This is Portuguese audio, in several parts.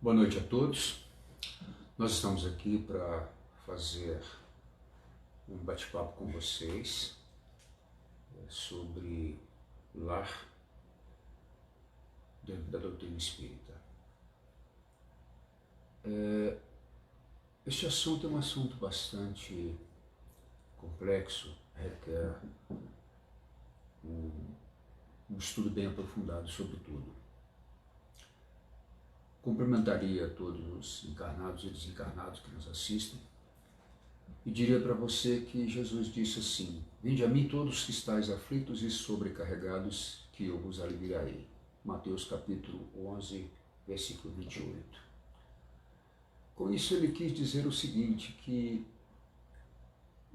Boa noite a todos. Nós estamos aqui para fazer um bate-papo com vocês sobre lar dentro da doutrina espírita. Este assunto é um assunto bastante complexo, requer um estudo bem aprofundado sobre tudo. Cumprimentaria a todos os encarnados e desencarnados que nos assistem e diria para você que Jesus disse assim: vinde a mim todos que estáis aflitos e sobrecarregados, que eu vos aliviarei. Mateus capítulo 11, versículo 28. Com isso ele quis dizer o seguinte, que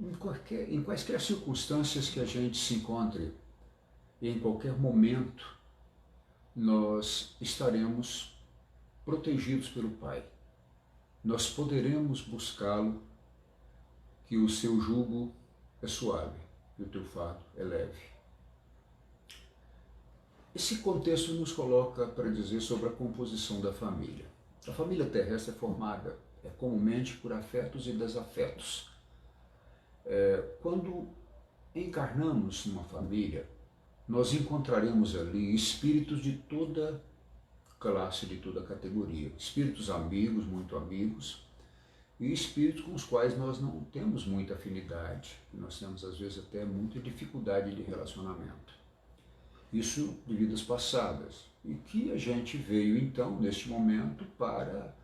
em quaisquer circunstâncias que a gente se encontre, e em qualquer momento, nós estaremos protegidos pelo Pai. Nós poderemos buscá-lo, que o seu jugo é suave e o teu fardo é leve. Esse contexto nos coloca para dizer sobre a composição da família. A família terrestre é formada comumente por afetos e desafetos. Quando encarnamos numa família, nós encontraremos ali espíritos de toda classe, de toda categoria. Espíritos amigos, muito amigos, e espíritos com os quais nós não temos muita afinidade, nós temos às vezes até muita dificuldade de relacionamento. Isso de vidas passadas, e que a gente veio então, neste momento, para,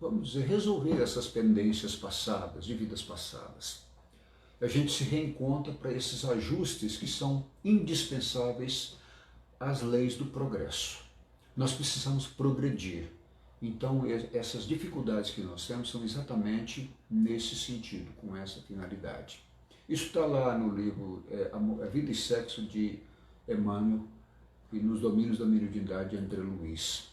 vamos dizer, resolver essas pendências passadas, de vidas passadas. A gente se reencontra para esses ajustes que são indispensáveis às leis do progresso. Nós precisamos progredir. Então, essas dificuldades que nós temos são exatamente nesse sentido, com essa finalidade. Isso está lá no livro A Vida e Sexo de Emmanuel e nos Domínios da Mediunidade de André Luiz.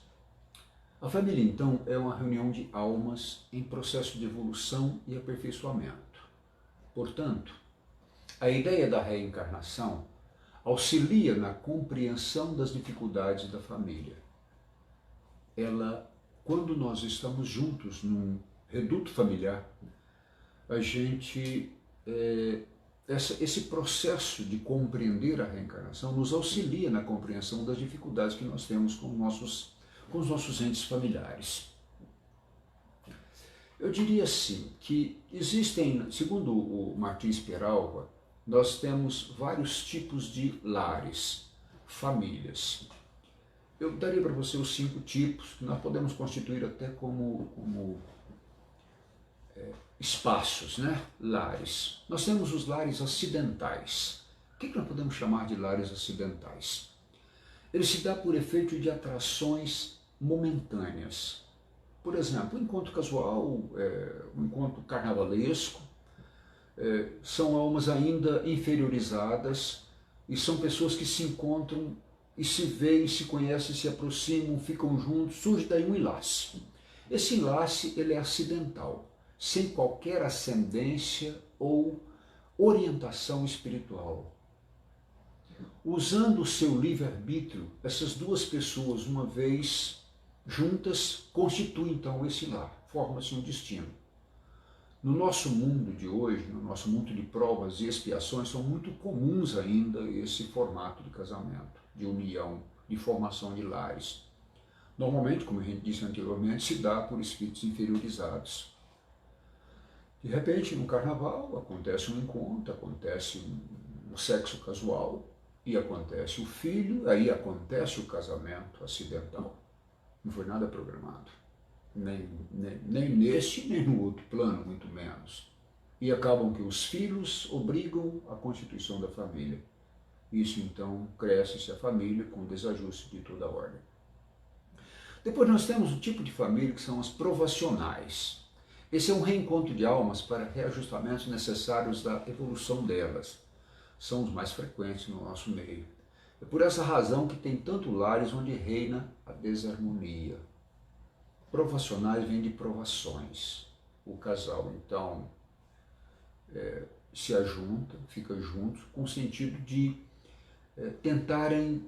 A família, então, é uma reunião de almas em processo de evolução e aperfeiçoamento. Portanto, a ideia da reencarnação auxilia na compreensão das dificuldades da família. Quando nós estamos juntos num reduto familiar, a gente, esse processo de compreender a reencarnação nos auxilia na compreensão das dificuldades que nós temos com os nossos entes familiares. Eu diria assim, que existem, segundo o Martins Peralva, nós temos vários tipos de lares, famílias. Eu daria para você os 5 tipos, que nós podemos constituir até como espaços, né? Lares. Nós temos os lares acidentais. O que nós podemos chamar de lares acidentais? Ele se dá por efeito de atrações momentâneas. Por exemplo, um encontro casual, um encontro carnavalesco, são almas ainda inferiorizadas e são pessoas que se encontram e se veem, se conhecem, se aproximam, ficam juntos, surge daí um enlace. Esse enlace ele é acidental, sem qualquer ascendência ou orientação espiritual. Usando o seu livre-arbítrio, essas duas pessoas, uma vez juntas, constituem então esse lar, forma-se um destino. No nosso mundo de hoje, no nosso mundo de provas e expiações, são muito comuns ainda esse formato de casamento, de união, de formação de lares. Normalmente, como a gente disse anteriormente, se dá por espíritos inferiorizados. De repente, no carnaval, acontece um encontro, acontece um sexo casual, e acontece o filho, aí acontece o casamento acidental. Não foi nada programado. Nem neste, nem no outro plano, muito menos. E acabam que os filhos obrigam a constituição da família. Isso então cresce-se a família com desajuste de toda a ordem. Depois nós temos o tipo de família que são as provacionais. Esse é um reencontro de almas para reajustamentos necessários da evolução delas. São os mais frequentes no nosso meio. É por essa razão que tem tanto lares onde reina a desarmonia. Provacionais vem de provações. O casal, então, se ajunta, fica junto, com o sentido de tentarem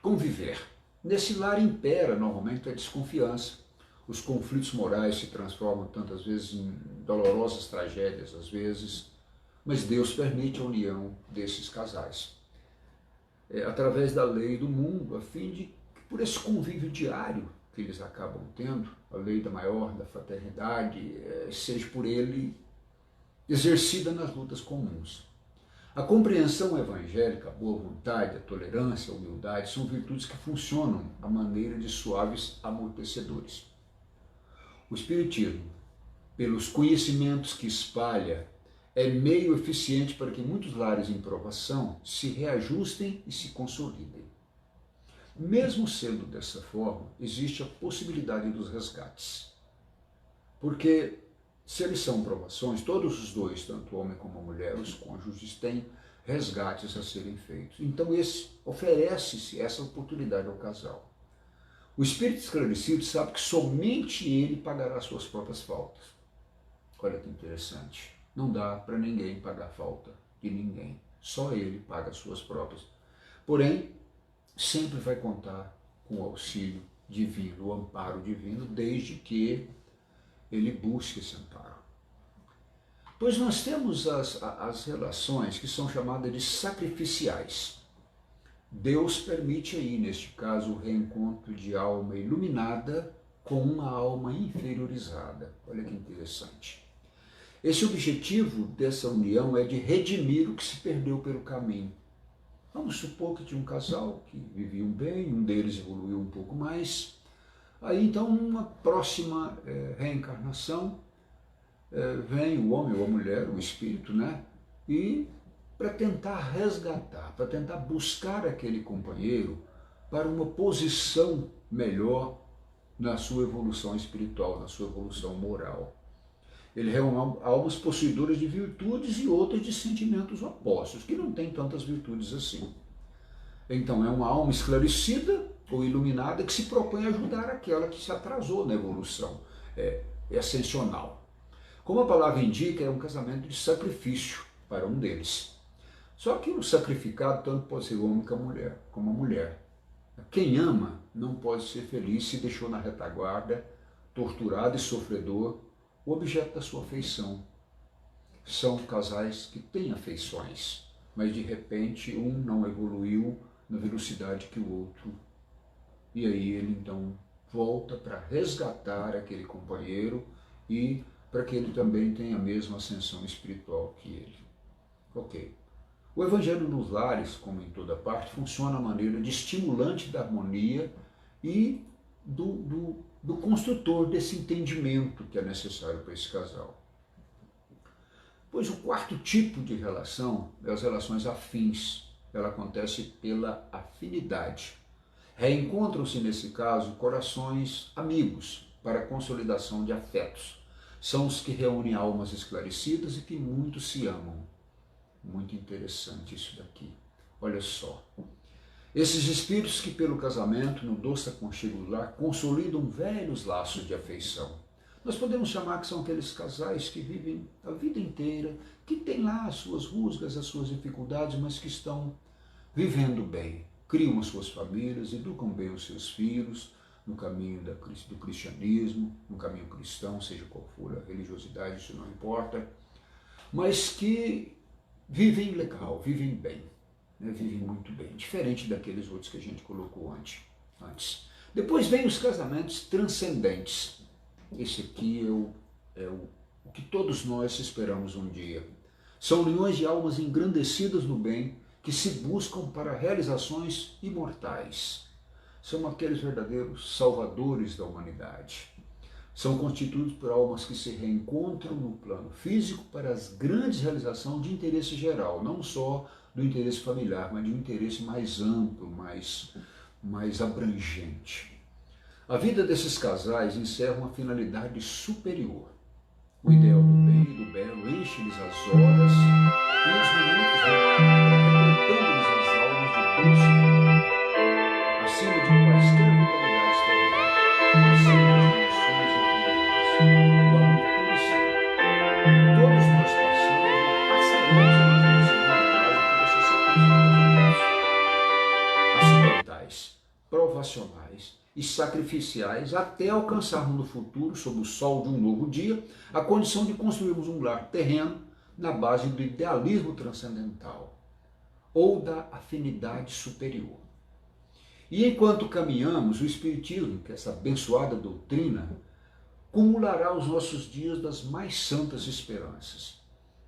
conviver. Nesse lar impera normalmente a desconfiança. Os conflitos morais se transformam tantas vezes em dolorosas tragédias, às vezes, mas Deus permite a união desses casais. Através da lei do mundo, a fim de que por esse convívio diário que eles acabam tendo, a lei da maior, da fraternidade, seja por ele exercida nas lutas comuns. A compreensão evangélica, a boa vontade, a tolerância, a humildade são virtudes que funcionam à maneira de suaves amortecedores. O Espiritismo, pelos conhecimentos que espalha, é meio eficiente para que muitos lares em provação se reajustem e se consolidem. Mesmo sendo dessa forma, existe a possibilidade dos resgates. Porque se eles são provações, todos os dois, tanto o homem como a mulher, os cônjuges, têm resgates a serem feitos. Então oferece-se essa oportunidade ao casal. O espírito esclarecido sabe que somente ele pagará suas próprias faltas. Olha que interessante. Não dá para ninguém pagar falta de ninguém. Só ele paga as suas próprias. Porém, sempre vai contar com o auxílio divino, o amparo divino, desde que ele busque esse amparo. Pois nós temos as relações que são chamadas de sacrificiais. Deus permite aí, neste caso, o reencontro de alma iluminada com uma alma inferiorizada. Olha que interessante. Esse objetivo dessa união é de redimir o que se perdeu pelo caminho. Vamos supor que tinha um casal que viviam bem, um deles evoluiu um pouco mais. Aí então, numa próxima reencarnação, vem o homem ou a mulher, o espírito, né? E para tentar resgatar, para tentar buscar aquele companheiro para uma posição melhor na sua evolução espiritual, na sua evolução moral. Ele é almas possuidoras de virtudes e outras de sentimentos opostos, que não tem tantas virtudes assim. Então é uma alma esclarecida ou iluminada que se propõe a ajudar aquela que se atrasou na evolução ascensional. Como a palavra indica, é um casamento de sacrifício para um deles. Só que o sacrificado tanto pode ser homem como a mulher. Quem ama não pode ser feliz se deixou na retaguarda, torturado e sofredor, o objeto da sua afeição. São casais que têm afeições, mas de repente um não evoluiu na velocidade que o outro. E aí ele então volta para resgatar aquele companheiro e para que ele também tenha a mesma ascensão espiritual que ele. Ok. O Evangelho nos lares, como em toda parte, funciona à maneira de estimulante da harmonia e do construtor desse entendimento que é necessário para esse casal. Pois o quarto tipo de relação é as relações afins. Ela acontece pela afinidade. Reencontram-se, nesse caso, corações amigos para a consolidação de afetos. São os que reúnem almas esclarecidas e que muito se amam. Muito interessante isso daqui. Olha só. Esses espíritos que pelo casamento, no doce aconchego do lar, consolidam velhos laços de afeição. Nós podemos chamar que são aqueles casais que vivem a vida inteira, que têm lá as suas rusgas, as suas dificuldades, mas que estão vivendo bem, criam as suas famílias, educam bem os seus filhos no caminho do cristianismo, no caminho cristão, seja qual for a religiosidade, isso não importa, mas que vivem legal, vivem bem, né? Vivem muito bem, diferente daqueles outros que a gente colocou antes. Depois vem os casamentos transcendentes. Esse aqui é o que todos nós esperamos um dia. São uniões de almas engrandecidas no bem, que se buscam para realizações imortais. São aqueles verdadeiros salvadores da humanidade. São constituídos por almas que se reencontram no plano físico para as grandes realizações de interesse geral, não só do interesse familiar, mas de um interesse mais amplo, mais abrangente. A vida desses casais encerra uma finalidade superior. O ideal do bem e do belo enche-lhes as horas e os minutos, replantando-lhes as almas de doce amor, acima de quaisquer rivalidades terrenas, acima das emoções infinitas. O amor puro e santo. Todos nós passamos ou passaremos ainda nesse mundo caso que você sequência de casamentos acidentais, provacionais, e sacrificiais até alcançarmos no futuro, sob o sol de um novo dia, a condição de construirmos um lar terreno na base do idealismo transcendental ou da afinidade superior. E enquanto caminhamos, o Espiritismo, que é essa abençoada doutrina, cumulará os nossos dias das mais santas esperanças.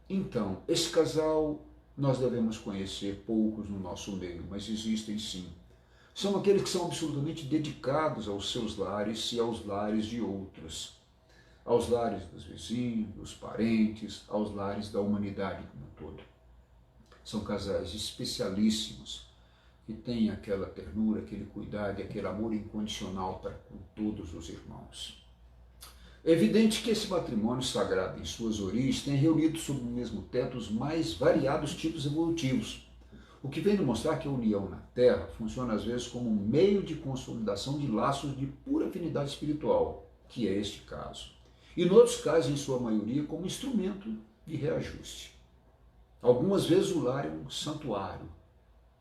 Então, esse casal nós devemos conhecer, poucos no nosso meio, mas existem sim. São aqueles que são absolutamente dedicados aos seus lares e aos lares de outros, aos lares dos vizinhos, dos parentes, aos lares da humanidade como um todo. São casais especialíssimos, que têm aquela ternura, aquele cuidado e aquele amor incondicional para com todos os irmãos. É evidente que esse matrimônio sagrado, em suas origens, tem reunido sob o mesmo teto os mais variados tipos evolutivos, o que vem demonstrar que a união na Terra funciona às vezes como um meio de consolidação de laços de pura afinidade espiritual, que é este caso, e, em outros casos, em sua maioria, como instrumento de reajuste. Algumas vezes o lar é um santuário,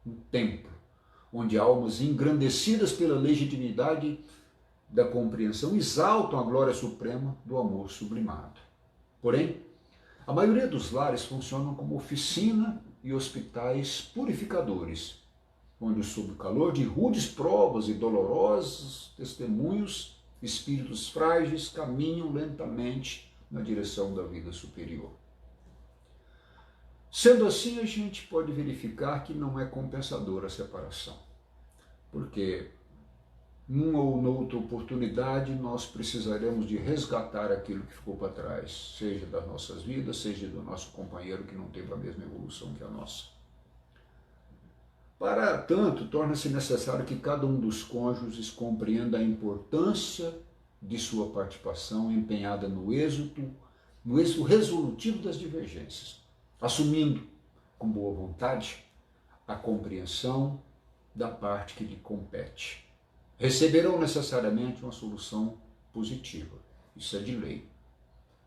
um templo, onde almas engrandecidas pela legitimidade da compreensão exaltam a glória suprema do amor sublimado. Porém, a maioria dos lares funcionam como oficina e hospitais purificadores, onde, sob o calor de rudes provas e dolorosos testemunhos, espíritos frágeis caminham lentamente na direção da vida superior. Sendo assim, a gente pode verificar que não é compensadora a separação, porque numa ou noutra oportunidade nós precisaremos de resgatar aquilo que ficou para trás, seja das nossas vidas, seja do nosso companheiro que não teve a mesma evolução que a nossa. Para tanto, torna-se necessário que cada um dos cônjuges compreenda a importância de sua participação empenhada no êxito resolutivo das divergências, assumindo com boa vontade a compreensão da parte que lhe compete. Receberão necessariamente uma solução positiva. Isso é de lei.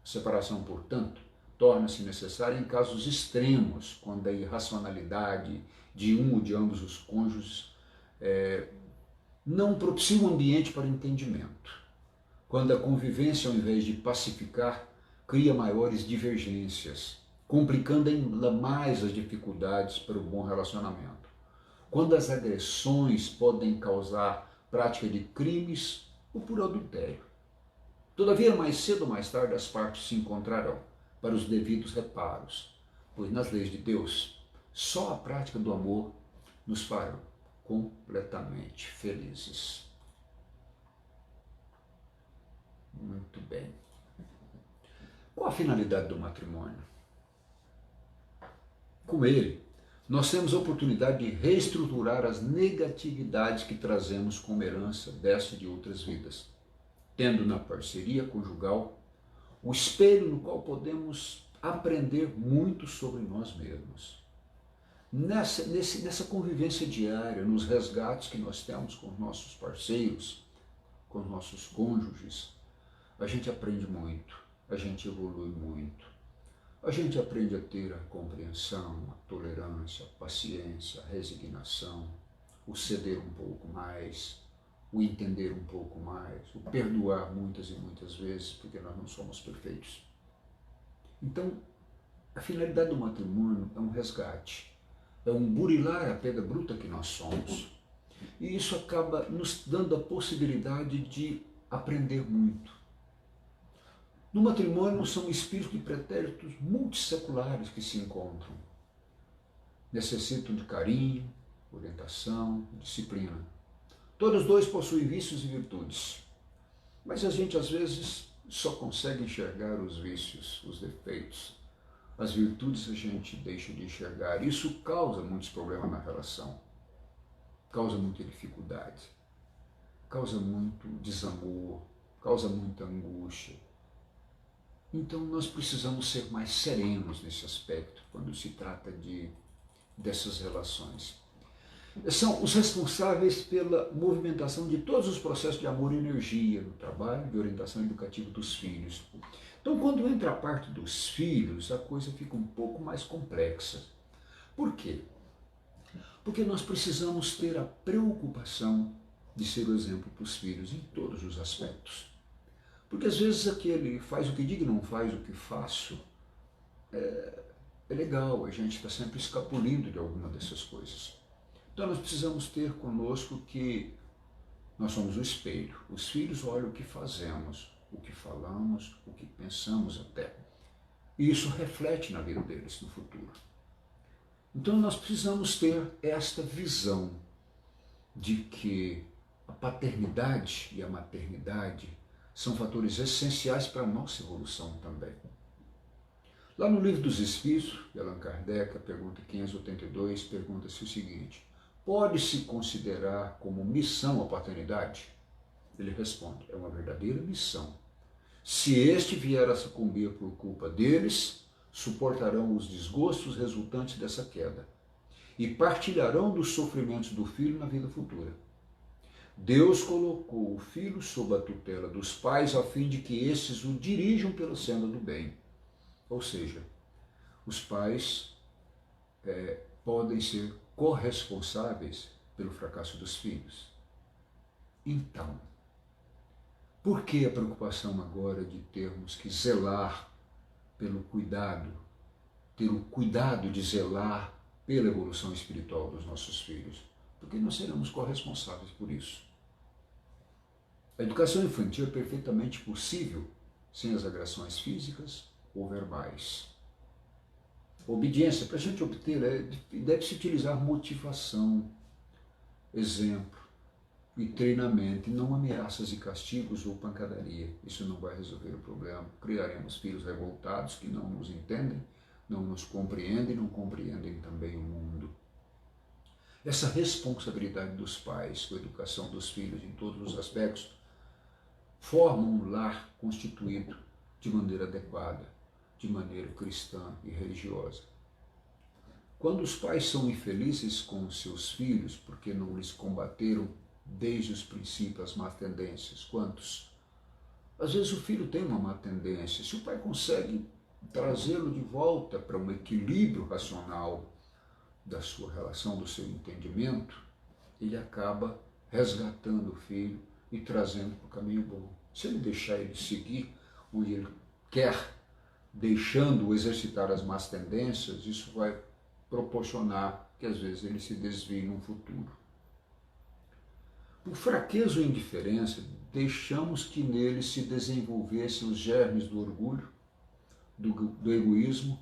A separação, portanto, torna-se necessária em casos extremos, quando a irracionalidade de um ou de ambos os cônjuges não propicia um ambiente para entendimento. Quando a convivência, ao invés de pacificar, cria maiores divergências, complicando ainda mais as dificuldades para o bom relacionamento. Quando as agressões podem causar prática de crimes ou por adultério. Todavia, mais cedo ou mais tarde, as partes se encontrarão para os devidos reparos, pois nas leis de Deus, só a prática do amor nos fará completamente felizes. Muito bem. Qual a finalidade do matrimônio? Com ele, nós temos a oportunidade de reestruturar as negatividades que trazemos como herança desta e de outras vidas, tendo na parceria conjugal o espelho no qual podemos aprender muito sobre nós mesmos. Nessa convivência diária, nos resgates que nós temos com os nossos parceiros, com os nossos cônjuges, a gente aprende muito, a gente evolui muito. A gente aprende a ter a compreensão, a tolerância, a paciência, a resignação, o ceder um pouco mais, o entender um pouco mais, o perdoar muitas e muitas vezes, porque nós não somos perfeitos. Então, a finalidade do matrimônio é um resgate, é um burilar a pedra bruta que nós somos. E isso acaba nos dando a possibilidade de aprender muito. No matrimônio são espíritos de pretéritos multisseculares que se encontram. Necessitam de carinho, orientação, disciplina. Todos dois possuem vícios e virtudes, mas a gente às vezes só consegue enxergar os vícios, os defeitos. As virtudes a gente deixa de enxergar. Isso causa muitos problemas na relação, causa muita dificuldade, causa muito desamor, causa muita angústia. Então nós precisamos ser mais serenos nesse aspecto, quando se trata dessas relações. São os responsáveis pela movimentação de todos os processos de amor e energia no trabalho, de orientação educativa dos filhos. Então, quando entra a parte dos filhos, a coisa fica um pouco mais complexa. Por quê? Porque nós precisamos ter a preocupação de ser o exemplo para os filhos em todos os aspectos. Porque às vezes aquele faz o que digo e não faz o que faço, é legal, a gente está sempre escapulindo de alguma dessas coisas. Então nós precisamos ter conosco que nós somos o espelho. Os filhos olham o que fazemos, o que falamos, o que pensamos até. E isso reflete na vida deles no futuro. Então nós precisamos ter esta visão de que a paternidade e a maternidade são fatores essenciais para a nossa evolução também. Lá no Livro dos Espíritos, de Allan Kardec, a pergunta 582, pergunta-se o seguinte: pode-se considerar como missão a paternidade? Ele responde: é uma verdadeira missão. Se este vier a sucumbir por culpa deles, suportarão os desgostos resultantes dessa queda e partilharão dos sofrimentos do filho na vida futura. Deus colocou o filho sob a tutela dos pais a fim de que estes o dirijam pela senda do bem. Ou seja, os pais podem ser corresponsáveis pelo fracasso dos filhos. Então, por que a preocupação agora de termos que zelar pelo cuidado, ter o cuidado de zelar pela evolução espiritual dos nossos filhos? Porque nós seremos corresponsáveis por isso. A educação infantil é perfeitamente possível sem as agressões físicas ou verbais. A obediência, para a gente obter, deve-se utilizar motivação, exemplo e treinamento, e não ameaças e castigos ou pancadaria. Isso não vai resolver o problema. Criaremos filhos revoltados que não nos entendem, não nos compreendem, não compreendem também o mundo. Essa responsabilidade dos pais com a educação dos filhos em todos os aspectos forma um lar constituído de maneira adequada, de maneira cristã e religiosa. Quando os pais são infelizes com os seus filhos porque não lhes combateram desde os princípios as más tendências, quantos? Às vezes o filho tem uma má tendência, se o pai consegue trazê-lo de volta para um equilíbrio racional da sua relação, do seu entendimento, ele acaba resgatando o filho e trazendo para o caminho bom. Se ele deixar ele seguir onde ele quer, deixando-o exercitar as más tendências, isso vai proporcionar que às vezes ele se desvie no futuro. Por fraqueza ou indiferença, deixamos que nele se desenvolvessem os germes do orgulho, do egoísmo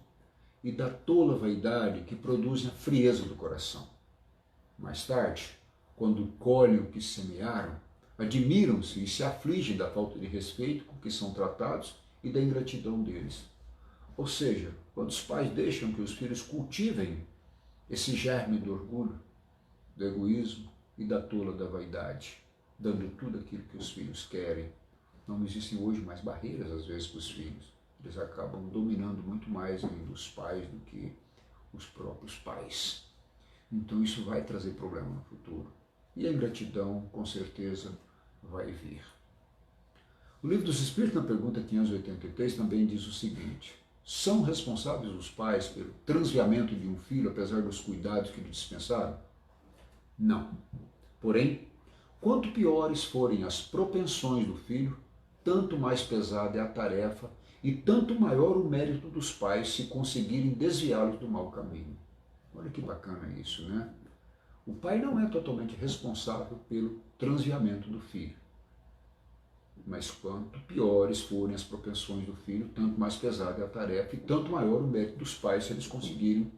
e da tola vaidade que produzem a frieza do coração. Mais tarde, quando colhem o que semearam, admiram-se e se afligem da falta de respeito com que são tratados e da ingratidão deles. Ou seja, quando os pais deixam que os filhos cultivem esse germe do orgulho, do egoísmo e da tola da vaidade, dando tudo aquilo que os filhos querem, não existem hoje mais barreiras às vezes para os filhos. Eles acabam dominando muito mais ainda os pais do que os próprios pais. Então isso vai trazer problema no futuro. E a ingratidão, com certeza, vai vir. O Livro dos Espíritos, na pergunta 583, também diz o seguinte: são responsáveis os pais pelo transviamento de um filho, apesar dos cuidados que lhe dispensaram? Não. Porém, quanto piores forem as propensões do filho, tanto mais pesada é a tarefa e tanto maior o mérito dos pais se conseguirem desviá-los do mau caminho. Olha que bacana isso, né? O pai não é totalmente responsável pelo transviamento do filho. Mas quanto piores forem as propensões do filho, tanto mais pesada é a tarefa e tanto maior o mérito dos pais se eles conseguirem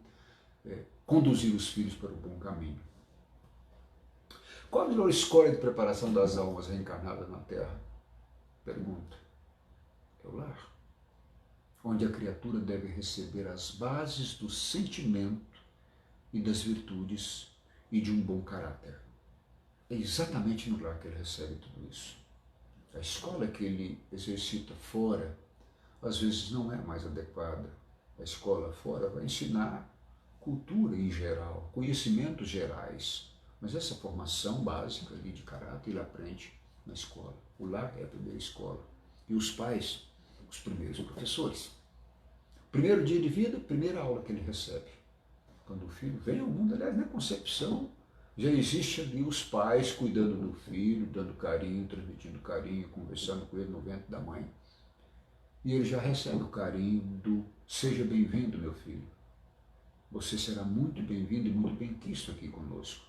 conduzir os filhos para o bom caminho. Qual a melhor escola de preparação das almas reencarnadas na Terra? Pergunta. É o lar, onde a criatura deve receber as bases do sentimento e das virtudes e de um bom caráter. É exatamente no lar que ele recebe tudo isso. A escola que ele exercita fora, às vezes não é mais adequada. A escola fora vai ensinar cultura em geral, conhecimentos gerais, mas essa formação básica ali de caráter ele aprende na escola. O lar é a primeira escola. E os pais, os primeiros professores. Primeiro dia de vida, primeira aula que ele recebe. Quando o filho vem ao mundo, aliás, na concepção, Já existe ali os pais cuidando do filho, dando carinho, transmitindo carinho, conversando com ele no ventre da mãe. E ele já recebe o carinho do seja bem-vindo, meu filho. Você será muito bem-vindo e muito bem-quisto aqui conosco.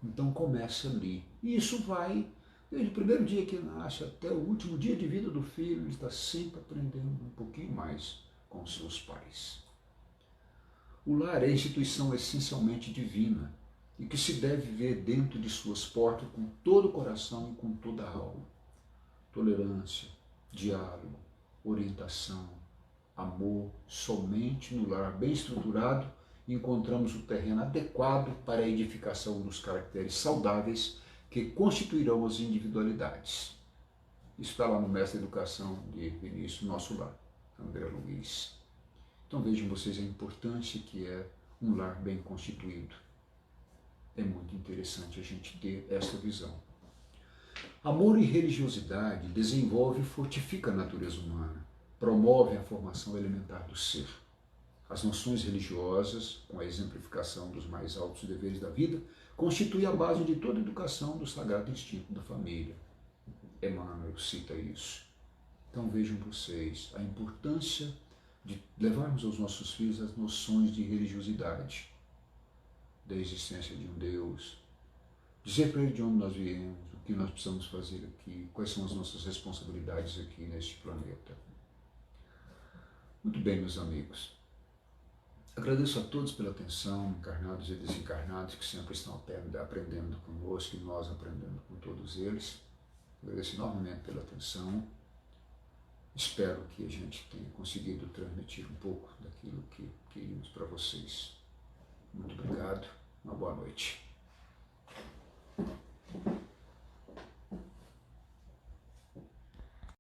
Então começa ali. E isso vai, desde o primeiro dia que nasce até o último dia de vida do filho, ele está sempre aprendendo um pouquinho mais com seus pais. O lar é a instituição essencialmente divina e que se deve ver dentro de suas portas com todo o coração e com toda a alma. Tolerância, diálogo, orientação, amor. Somente no lar bem estruturado encontramos o terreno adequado para a edificação dos caracteres saudáveis que constituirão as individualidades. Isso está lá no Mestre da Educação de Vinícius, Nosso Lar, André Luiz. Então vejam vocês a importância que é um lar bem constituído. É muito interessante a gente ter essa visão. Amor e religiosidade desenvolve e fortifica a natureza humana, promove a formação elementar do ser. As noções religiosas, com a exemplificação dos mais altos deveres da vida, constituem a base de toda a educação do sagrado instinto da família. Emmanuel cita isso. Então vejam vocês a importância de levarmos aos nossos filhos as noções de religiosidade, da existência de um Deus, dizer para ele de onde nós viemos, o que nós precisamos fazer aqui, quais são as nossas responsabilidades aqui neste planeta. Muito bem, meus amigos. Agradeço a todos pela atenção, encarnados e desencarnados, que sempre estão aprendendo conosco e nós aprendendo com todos eles. Agradeço enormemente pela atenção. Espero que a gente tenha conseguido transmitir um pouco daquilo que queríamos para vocês. Muito obrigado. Uma boa noite.